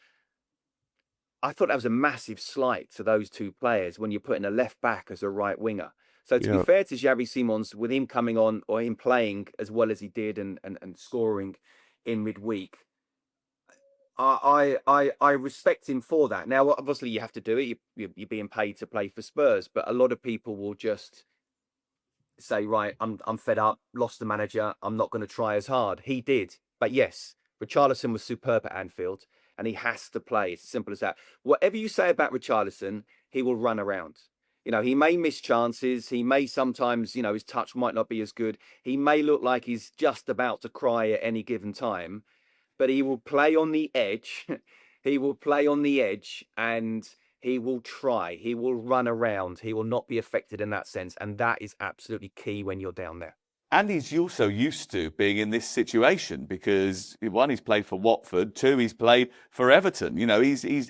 I thought that was a massive slight to those 2 players when you're putting a left back as a right winger. So to be fair to Xavi Simons, with him coming on or him playing as well as he did and scoring in midweek, I respect him for that. Now, obviously, you have to do it. You're being paid to play for Spurs, but a lot of people will just say, right, I'm fed up, lost the manager, I'm not going to try as hard. He did. But yes, Richarlison was superb at Anfield, and he has to play. It's as simple as that. Whatever you say about Richarlison, he will run around. He may miss chances. He may sometimes, his touch might not be as good. He may look like he's just about to cry at any given time, but he will play on the edge. He will play on the edge, and he will try. He will run around. He will not be affected in that sense. And that is absolutely key when you're down there. And he's also used to being in this situation because one, he's played for Watford. Two, he's played for Everton. You know, he's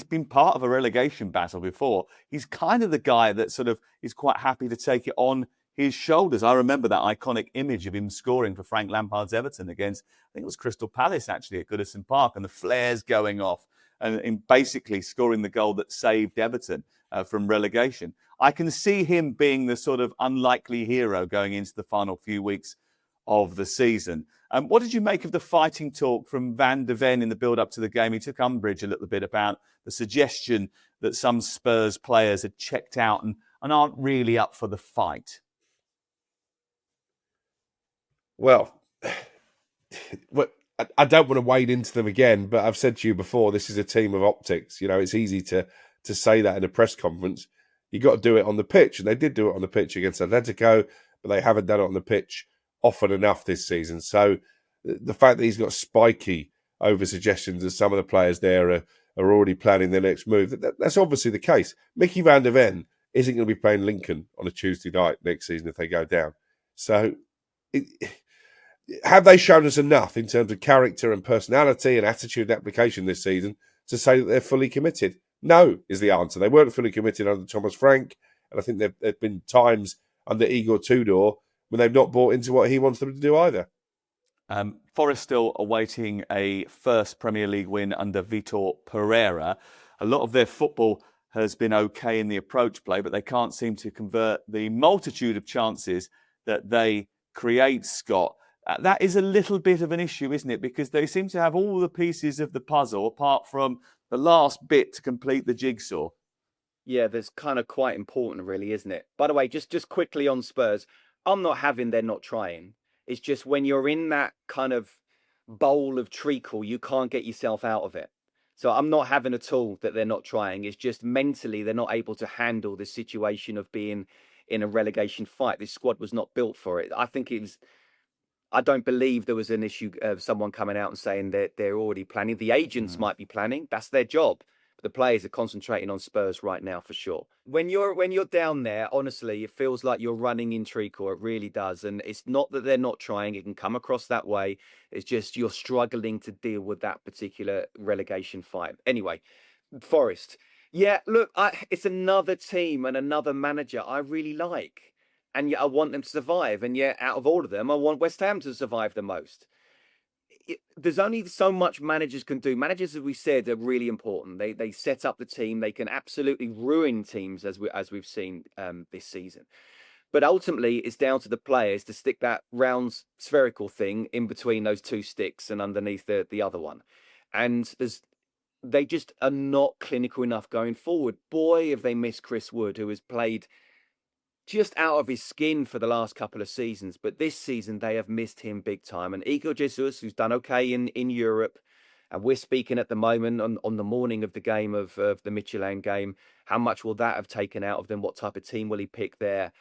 been part of a relegation battle before. He's kind of the guy that sort of is quite happy to take it on his shoulders. I remember that iconic image of him scoring for Frank Lampard's Everton against, I think it was Crystal Palace actually at Goodison Park, and the flares going off and in basically scoring the goal that saved Everton from relegation. I can see him being the sort of unlikely hero going into the final few weeks of the season. What did you make of the fighting talk from Van de Ven in the build-up to the game? He took umbrage a little bit about the suggestion that some Spurs players had checked out and aren't really up for the fight. Well, I don't want to wade into them again, but I've said to you before, this is a team of optics. You know, it's easy to say that in a press conference. You got to do it on the pitch, and they did do it on the pitch against Atletico, but they haven't done it on the pitch often enough this season. So the fact that he's got spiky over suggestions that some of the players there are already planning their next move, that's obviously the case. Mickey Van de Ven isn't going to be playing Lincoln on a Tuesday night next season if they go down. So have they shown us enough in terms of character and personality and attitude and application this season to say that they're fully committed? No, is the answer. They weren't fully committed under Thomas Frank, and I think there have been times under Igor Tudor when they've not bought into what he wants them to do either. Forest still awaiting a first Premier League win under Vitor Pereira. A lot of their football has been okay in the approach play, but they can't seem to convert the multitude of chances that they create, Scott. That is a little bit of an issue, isn't it? Because they seem to have all the pieces of the puzzle, apart from the last bit to complete the jigsaw. Yeah, that's kind of quite important, really, isn't it? By the way, just quickly on Spurs, I'm not having they're not trying. It's just when you're in that kind of bowl of treacle, you can't get yourself out of it. So I'm not having at all that they're not trying. It's just mentally they're not able to handle the situation of being in a relegation fight. This squad was not built for it. I don't believe there was an issue of someone coming out and saying that they're already planning. The agents might be planning. That's their job. But the players are concentrating on Spurs right now for sure. When you're down there, honestly, it feels like you're running in treacle. It really does. And it's not that they're not trying. It can come across that way. It's just you're struggling to deal with that particular relegation fight. Anyway, Forest. Yeah, look, it's another team and another manager I really like. And yet I want them to survive. And yet out of all of them, I want West Ham to survive the most. There's only so much managers can do. Managers, as we said, are really important. They set up the team. They can absolutely ruin teams, as we've seen this season. But ultimately, it's down to the players to stick that round spherical thing in between those two sticks and underneath the other one. And they just are not clinical enough going forward. Boy, have they missed Chris Wood, who has played just out of his skin for the last couple of seasons. But this season, they have missed him big time. And Igor Jesus, who's done okay in Europe, and we're speaking at the moment on the morning of the game of the Midtjylland game, how much will that have taken out of them? What type of team will he pick there?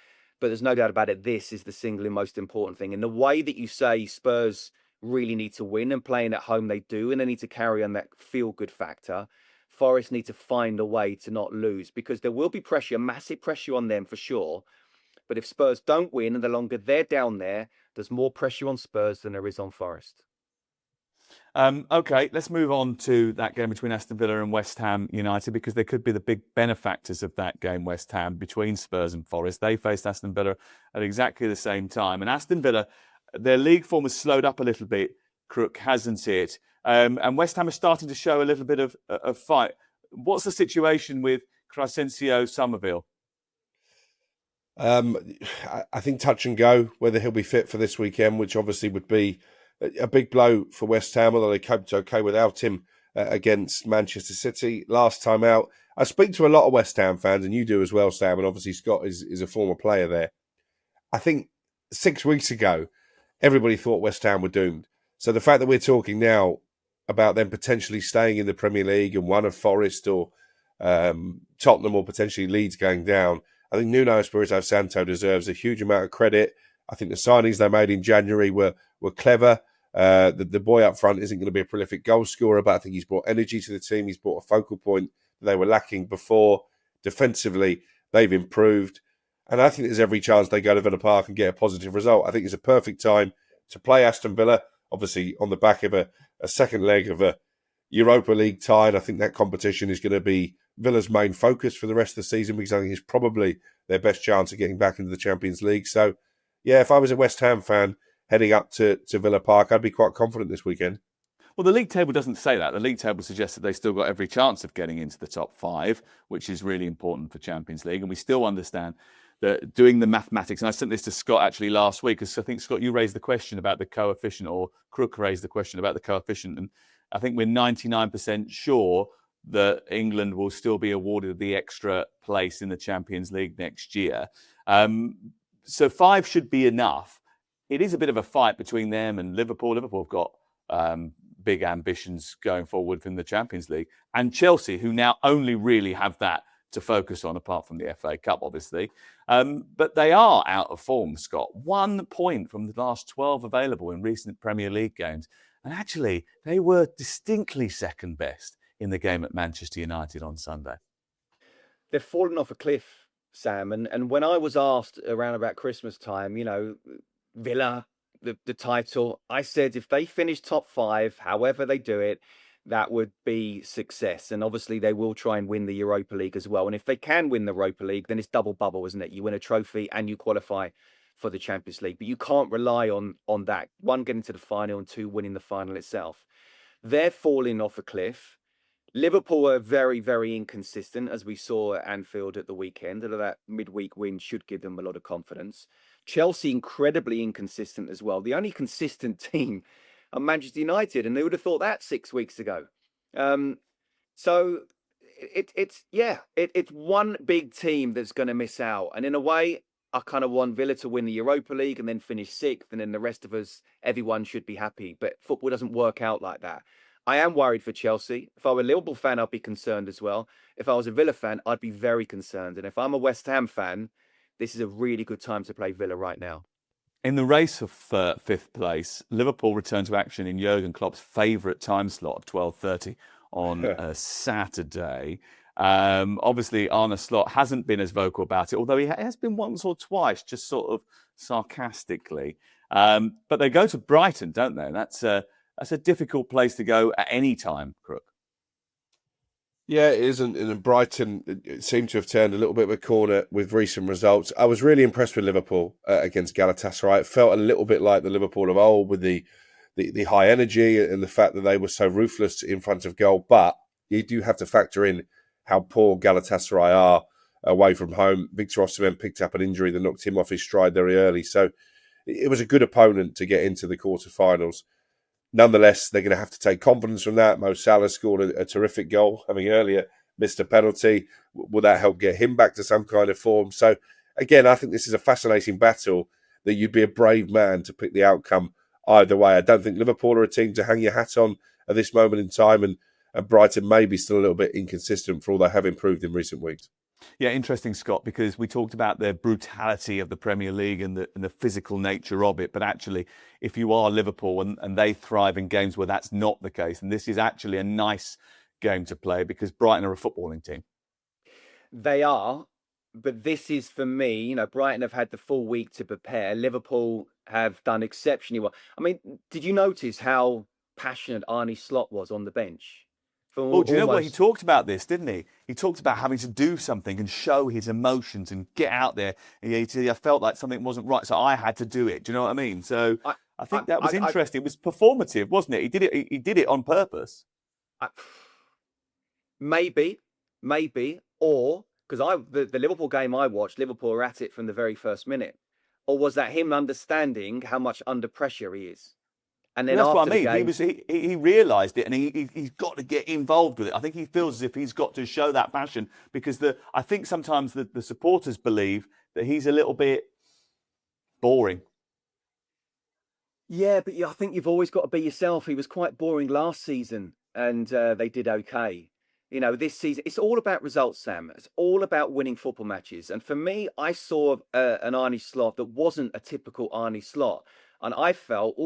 But there's no doubt about it, this is the single most important thing. And the way that you say Spurs really need to win, and playing at home they do, and they need to carry on that feel-good factor, Forest need to find a way to not lose, because there will be pressure, massive pressure on them for sure. But if Spurs don't win, and the longer they're down there, there's more pressure on Spurs than there is on Forest. Okay, let's move on to that game between Aston Villa and West Ham United, because they could be the big benefactors of that game, West Ham, between Spurs and Forest. They faced Aston Villa at exactly the same time. And Aston Villa, their league form has slowed up a little bit, Crook, hasn't it? And West Ham is starting to show a little bit of fight. What's the situation with Crescencio Somerville? I think touch and go whether he'll be fit for this weekend, which obviously would be a big blow for West Ham, although they coped okay without him against Manchester City last time out. I speak to a lot of West Ham fans, and you do as well, Sam, and obviously Scott is a former player there. I think 6 weeks ago, everybody thought West Ham were doomed. So the fact that we're talking now about them potentially staying in the Premier League and one of Forest or Tottenham or potentially Leeds going down, I think Nuno Espirito Santo deserves a huge amount of credit. I think the signings they made in January were clever. The boy up front isn't going to be a prolific goal scorer, but I think he's brought energy to the team. He's brought a focal point that they were lacking before. Defensively, they've improved. And I think there's every chance they go to Villa Park and get a positive result. I think it's a perfect time to play Aston Villa, obviously on the back of a second leg of a Europa League tie. I think that competition is going to be Villa's main focus for the rest of the season, because I think it's probably their best chance of getting back into the Champions League. So, yeah, if I was a West Ham fan heading up to Villa Park, I'd be quite confident this weekend. Well, the league table doesn't say that. The league table suggests that they still got every chance of getting into the top 5, which is really important for Champions League. And we still understand that doing the mathematics, and I sent this to Scott actually last week, because I think, Scott, you raised the question about the coefficient, or Crook raised the question about the coefficient. And I think we're 99% sure that England will still be awarded the extra place in the Champions League next year. So 5 should be enough. It is a bit of a fight between them and Liverpool. Liverpool have got big ambitions going forward in the Champions League, and Chelsea, who now only really have that to focus on, apart from the FA Cup, obviously. But they are out of form, Scott. 1 point from the last 12 available in recent Premier League games. And actually, they were distinctly second best in the game at Manchester United on Sunday. They've fallen off a cliff, Sam. And when I was asked around about Christmas time, Villa, the title, I said if they finish top 5, however they do it, that would be success. And obviously they will try and win the Europa League as well. And if they can win the Europa League, then it's double bubble, isn't it? You win a trophy and you qualify for the Champions League. But you can't rely on that. 1, getting to the final, and 2, winning the final itself. They're falling off a cliff. Liverpool are very, very inconsistent, as we saw at Anfield at the weekend. Although that midweek win should give them a lot of confidence. Chelsea, incredibly inconsistent as well. The only consistent team are Manchester United, and they would have thought that 6 weeks ago. So it's one big team that's going to miss out. And in a way, I kind of want Villa to win the Europa League and then finish 6th, and then the rest of us, everyone should be happy. But football doesn't work out like that. I am worried for Chelsea. If I were a Liverpool fan, I'd be concerned as well. If I was a Villa fan, I'd be very concerned. And if I'm a West Ham fan, this is a really good time to play Villa right now. In the race of 5th place, Liverpool returned to action in Jurgen Klopp's favourite time slot of 12:30 on a Saturday. Obviously, Arne Slot hasn't been as vocal about it, although he has been once or twice, just sort of sarcastically. But they go to Brighton, don't they? And that's a difficult place to go at any time, Crook. Yeah, it is. And Brighton seemed to have turned a little bit of a corner with recent results. I was really impressed with Liverpool against Galatasaray. It felt a little bit like the Liverpool of old, with the high energy and the fact that they were so ruthless in front of goal. But you do have to factor in how poor Galatasaray are away from home. Victor Osimhen picked up an injury that knocked him off his stride very early. So it was a good opponent to get into the quarterfinals. Nonetheless, they're going to have to take confidence from that. Mo Salah scored a terrific goal, having earlier missed a penalty. Will that help get him back to some kind of form? So, again, I think this is a fascinating battle that you'd be a brave man to pick the outcome either way. I don't think Liverpool are a team to hang your hat on at this moment in time, and Brighton may be still a little bit inconsistent, for all they have improved in recent weeks. Yeah, interesting, Scott, because we talked about the brutality of the Premier League and the physical nature of it. But actually, if you are Liverpool and they thrive in games where that's not the case, and this is actually a nice game to play, because Brighton are a footballing team. They are, but this is, for me, Brighton have had the full week to prepare. Liverpool have done exceptionally well. I mean, did you notice how passionate Arne Slot was on the bench? Well, do you know what? He talked about this, didn't he? He talked about having to do something and show his emotions and get out there. I felt like something wasn't right, so I had to do it. Do you know what I mean? So I think that was interesting. It was performative, wasn't it? He did it on purpose. Maybe, or because the Liverpool game I watched, Liverpool were at it from the very first minute. Or was that him understanding how much under pressure he is? And then that's what I mean. He realised it, and he's got to get involved with it. I think he feels as if he's got to show that passion, because I think sometimes the supporters believe that he's a little bit boring. Yeah, but I think you've always got to be yourself. He was quite boring last season, and they did okay. This season, it's all about results, Sam. It's all about winning football matches. And for me, I saw an Arne Slot that wasn't a typical Arne Slot. And I felt,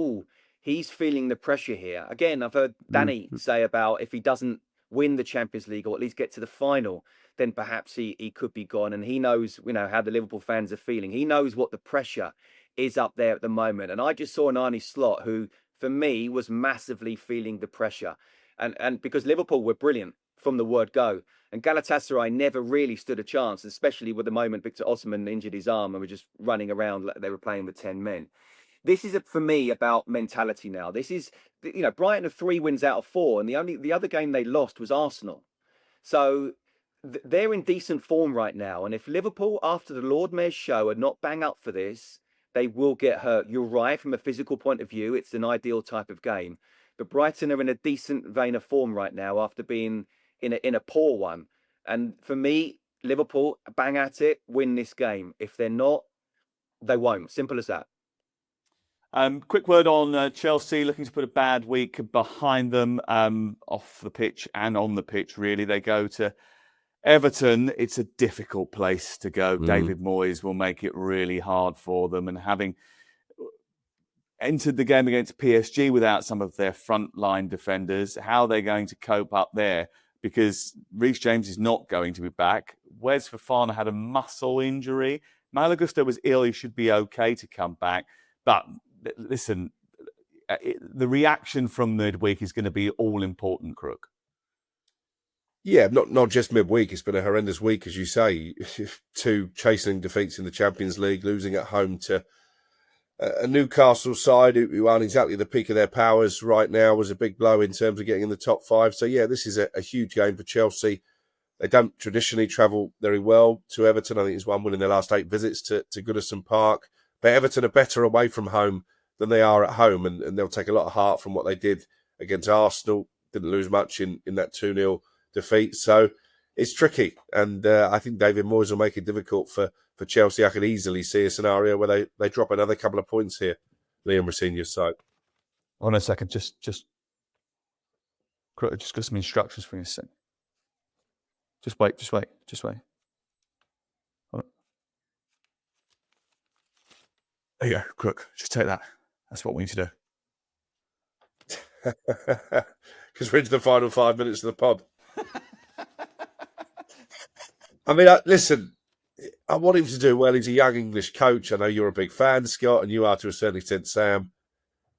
he's feeling the pressure here. Again, I've heard Danny say about if he doesn't win the Champions League or at least get to the final, then perhaps he could be gone. And he knows, how the Liverpool fans are feeling. He knows what the pressure is up there at the moment. And I just saw an Arne Slot who, for me, was massively feeling the pressure. And because Liverpool were brilliant from the word go. And Galatasaray never really stood a chance, especially with the moment Victor Osimhen injured his arm and were just running around like they were playing with 10 men. This is, for me, about mentality now. This is, Brighton have 3 wins out of 4, and the other game they lost was Arsenal. So they're in decent form right now. And if Liverpool, after the Lord Mayor's show, are not bang up for this, they will get hurt. You're right, from a physical point of view, it's an ideal type of game. But Brighton are in a decent vein of form right now after being in a poor one. And for me, Liverpool, bang at it, win this game. If they're not, they won't. Simple as that. Quick word on Chelsea, looking to put a bad week behind them, off the pitch and on the pitch, really. They go to Everton. It's a difficult place to go. David Moyes will make it really hard for them. And having entered the game against PSG without some of their frontline defenders, how are they going to cope up there? Because Reece James is not going to be back. Wes Fofana had a muscle injury. Malagusto was ill. He should be okay to come back. But listen, the reaction from midweek is going to be all important, Crook. Yeah, not just midweek. It's been a horrendous week, as you say. 2 chastening defeats in the Champions League, losing at home to a Newcastle side who aren't exactly the peak of their powers right now, was a big blow in terms of getting in the top 5. So, yeah, this is a huge game for Chelsea. They don't traditionally travel very well to Everton. I think it's 1 win in their last 8 visits to Goodison Park. But Everton are better away from home than they are at home, and they'll take a lot of heart from what they did against Arsenal. Didn't lose much in that 2-0 defeat. So it's tricky, and I think David Moyes will make it difficult for Chelsea. I could easily see a scenario where they drop another couple of points here, Liam Rosenior's side. Hold on a second, just got some instructions for you. Just wait. There you go, Crook. Just take that. That's what we need to do. Because we're into the final 5 minutes of the pod. I mean, listen, I want him to do well. He's a young English coach. I know you're a big fan, Scott, and you are to a certain extent, Sam.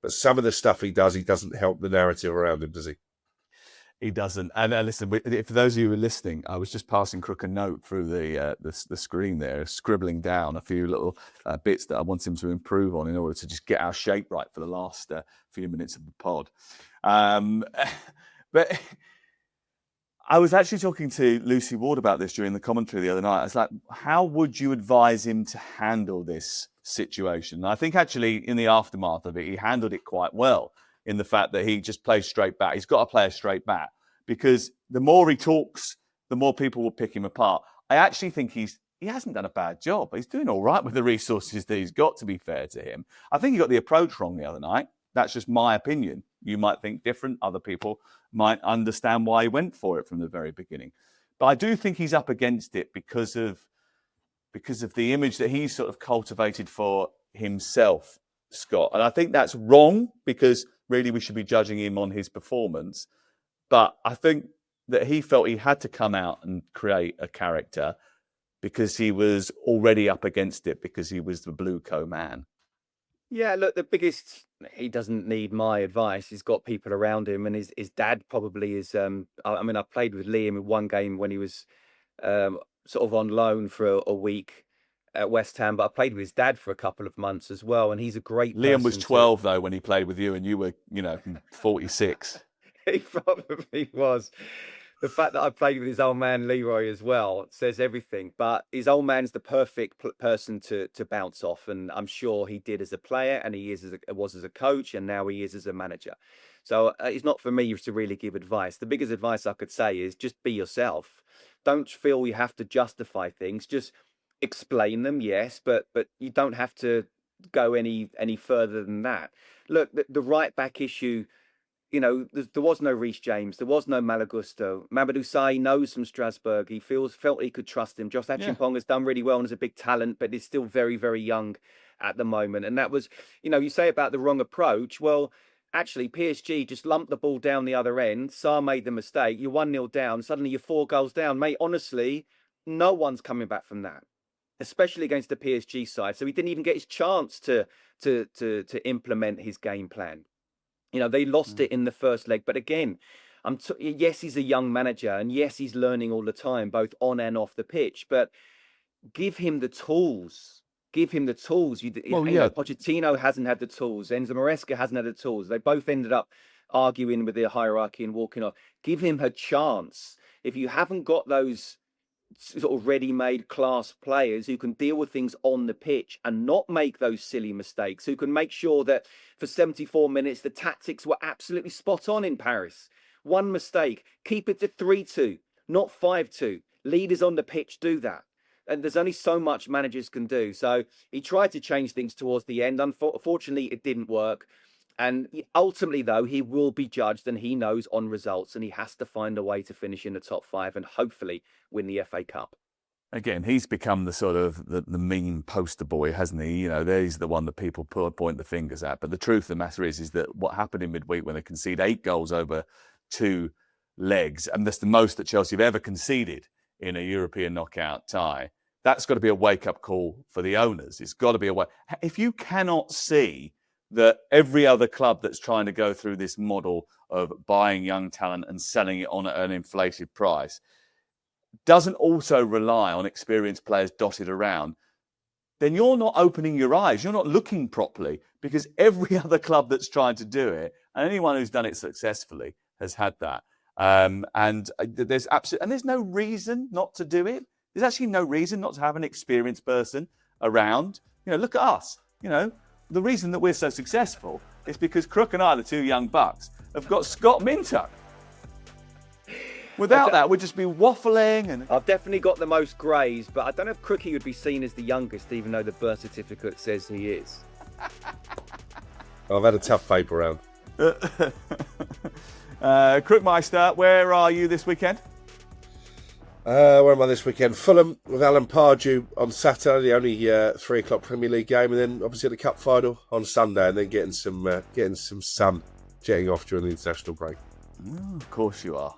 But some of the stuff he doesn't help the narrative around him, does he? He doesn't. And listen, for those of you who are listening, I was just passing Crook a note through the screen there, scribbling down a few little bits that I want him to improve on in order to just get our shape right for the last few minutes of the pod. But I was actually talking to Lucy Ward about this during the commentary the other night. I was like, how would you advise him to handle this situation? And I think actually in the aftermath of it, he handled it quite well, in the fact that he just plays straight back. He's got to play a straight back, because the more he talks, the more people will pick him apart. I actually think he hasn't done a bad job. He's doing all right with the resources that he's got, to be fair to him. I think he got the approach wrong the other night. That's just my opinion. You might think different. Other people might understand why he went for it from the very beginning. But I do think he's up against it because of the image that he's sort of cultivated for himself, Scott. And I think that's wrong, because really we should be judging him on his performance. But I think that he felt he had to come out and create a character because he was already up against it, because he was the Blue Co man. Yeah, look, he doesn't need my advice. He's got people around him, and his dad probably is. I mean, I played with Liam in one game when he was sort of on loan for a week at West Ham, but I played with his dad for a couple of months as well, and he's a great person. Liam was 12 though when he played with you, and you were, 46. He probably was. The fact that I played with his old man Leroy as well says everything. But his old man's the perfect person to bounce off, and I'm sure he did as a player, and he was as a coach, and now he is as a manager. So it's not for me to really give advice. The biggest advice I could say is just be yourself. Don't feel you have to justify things. Just explain them, yes, but you don't have to go any further than that. Look, the right back issue. There was no Reece James. There was no Malagusto. Mamadou Sy knows from Strasbourg. He felt he could trust him. Josh Achimpong has done really well and is a big talent, but is still very, very young at the moment. And that was, you say about the wrong approach. Well, actually, PSG just lumped the ball down the other end. Sarr made the mistake. You're 1-0 down. Suddenly you're 4 goals down. Mate, honestly, no one's coming back from that, especially against the PSG side. So he didn't even get his chance to implement his game plan. They lost it in the first leg. But again, yes, he's a young manager, and yes, he's learning all the time, both on and off the pitch. But give him the tools. Give him the tools. Pochettino hasn't had the tools. Enzo Maresca hasn't had the tools. They both ended up arguing with the hierarchy and walking off. Give him a chance. If you haven't got those sort of ready-made class players who can deal with things on the pitch and not make those silly mistakes, who can make sure that for 74 minutes the tactics were absolutely spot on in Paris. One mistake, keep it to 3-2, not 5-2. Leaders on the pitch do that. And there's only so much managers can do. So he tried to change things towards the end. Unfortunately, it didn't work. And ultimately, though, he will be judged, and he knows on results, and he has to find a way to finish in the top 5 and hopefully win the FA Cup. Again, he's become the sort of the mean poster boy, hasn't he? He's the one that people point the fingers at. But the truth of the matter is that what happened in midweek when they concede 8 goals over 2 legs, and that's the most that Chelsea have ever conceded in a European knockout tie, that's got to be a wake-up call for the owners. It's got to be a way. If you cannot see that every other club that's trying to go through this model of buying young talent and selling it on at an inflated price doesn't also rely on experienced players dotted around, then you're not opening your eyes. You're not looking properly, because every other club that's trying to do it, and anyone who's done it successfully, has had that. And there's no reason not to do it. There's actually no reason not to have an experienced person around. Look at us. The reason that we're so successful is because Crook and I, the 2 young bucks, have got Scott Minto. Without that, we'd just be waffling. And I've definitely got the most greys, but I don't know if Crookie would be seen as the youngest, even though the birth certificate says he is. I've had a tough paper round. Crookmeister, where are you this weekend? Where am I this weekend? Fulham with Alan Pardew on Saturday, the only 3 o'clock Premier League game, and then obviously the Cup final on Sunday, and then getting some sun, jetting off during the international break. Oh, of course you are.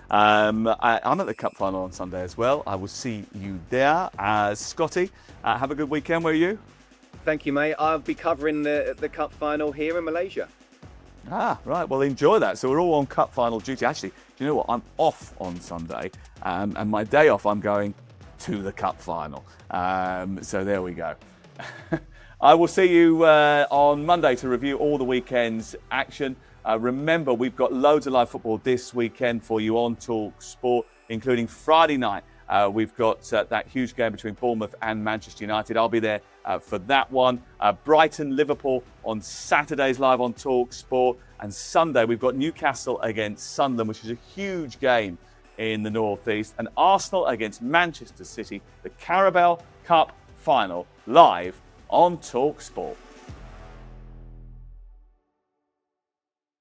I'm at the Cup final on Sunday as well. I will see you there. Scotty, have a good weekend. Where are you? Thank you, mate. I'll be covering the Cup final here in Malaysia. Right. Well, enjoy that. So we're all on Cup final duty. Actually, do you know what? I'm off on Sunday, and my day off, I'm going to the Cup final. So there we go. I will see you on Monday to review all the weekend's action. Remember, we've got loads of live football this weekend for you on talkSPORT, including Friday night. We've got that huge game between Bournemouth and Manchester United. I'll be there for that one. Brighton, Liverpool on Saturdays live on talkSPORT. And Sunday, we've got Newcastle against Sunderland, which is a huge game in the North East. And Arsenal against Manchester City, the Carabao Cup final, live on talkSPORT.